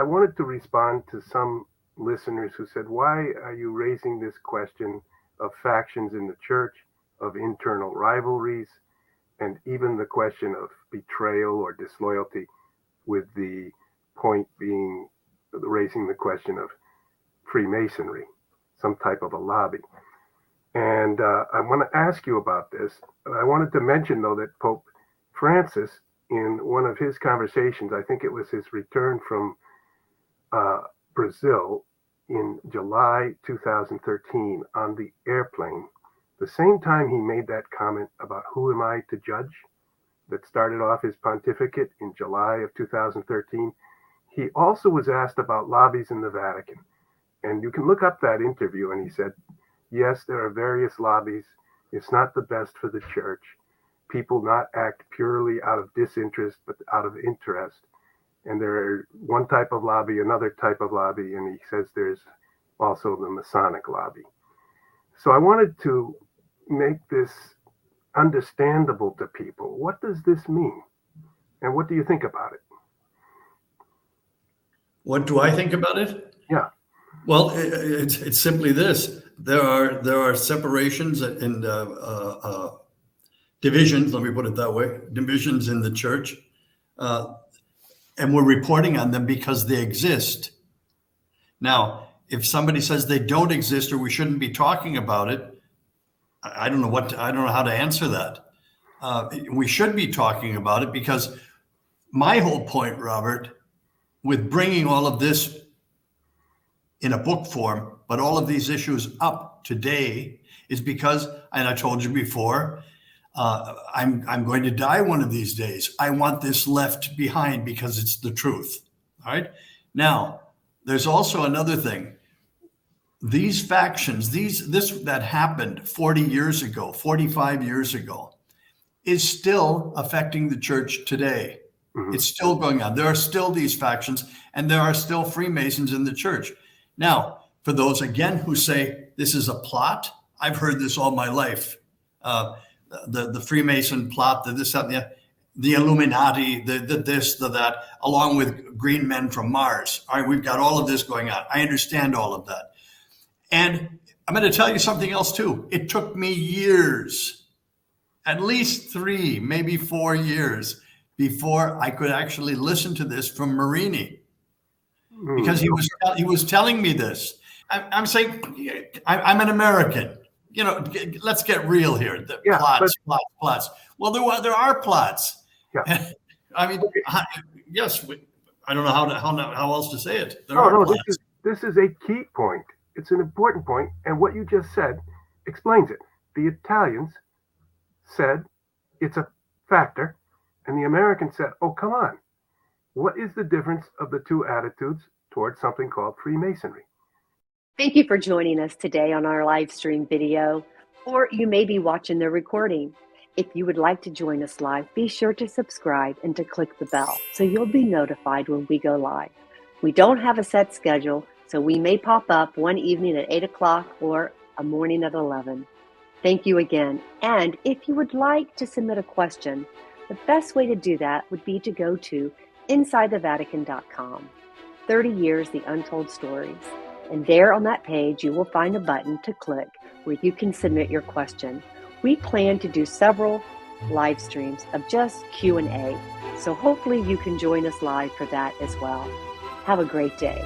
I wanted to respond to some listeners who said, why are you raising this question of factions in the church, of internal rivalries, and even the question of betrayal or disloyalty, with the point being raising the question of Freemasonry, some type of a lobby. And I want to ask you about this. I wanted to mention, though, that Pope Francis, in one of his conversations, I think it was his return from Brazil in July 2013 on the airplane, the same time he made that comment about who am I to judge, that started off his pontificate in July of 2013, he also was asked about lobbies in the Vatican. And you can look up that interview, and he said, yes, there are various lobbies. It's not the best for the church. People not act purely out of disinterest, but out of interest. And there are one type of lobby, another type of lobby, and he says there's also the Masonic lobby. So I wanted to make this understandable to people. What does this mean? And what do you think about it? What do I think about it? Yeah. Well, it's simply this. There are separations and divisions, let me put it that way, divisions in the church. And we're reporting on them because they exist. Now, if somebody says they don't exist or we shouldn't be talking about it, I don't know how to answer that. We should be talking about it, because my whole point, Robert, with bringing all of this in a book form, but all of these issues up today, is because, and I told you before, I'm going to die one of these days. I want this left behind because it's the truth. All right. Now, there's also another thing. These factions, this that happened 40 years ago, 45 years ago, is still affecting the church today. Mm-hmm. It's still going on. There are still these factions, and there are still Freemasons in the church. Now, for those, again, who say this is a plot, I've heard this all my life. The Freemason plot, the this, that, the Illuminati, the this, the that, along with green men from Mars. All right, we've got all of this going on. I understand all of that. And I'm going to tell you something else too. It took me years, at least 3, maybe 4 years, before I could actually listen to this from Marini, because he was telling me this. I'm saying, I'm an American. You know, let's get real here. Plots. Well, there are plots. Yeah. I mean, yes. I don't know how else to say it. This is a key point. It's an important point, and what you just said explains it. The Italians said it's a factor, and the Americans said, "Oh, come on! What is the difference of the two attitudes towards something called Freemasonry?" Thank you for joining us today on our live stream video, or you may be watching the recording. If you would like to join us live, be sure to subscribe and to click the bell so you'll be notified when we go live. We don't have a set schedule, so we may pop up one evening at 8 o'clock or a morning at 11. Thank you again. And if you would like to submit a question, the best way to do that would be to go to InsideTheVatican.com. 30 Years, The Untold Stories. And there on that page, you will find a button to click where you can submit your question. We plan to do several live streams of just Q&A, so hopefully you can join us live for that as well. Have a great day.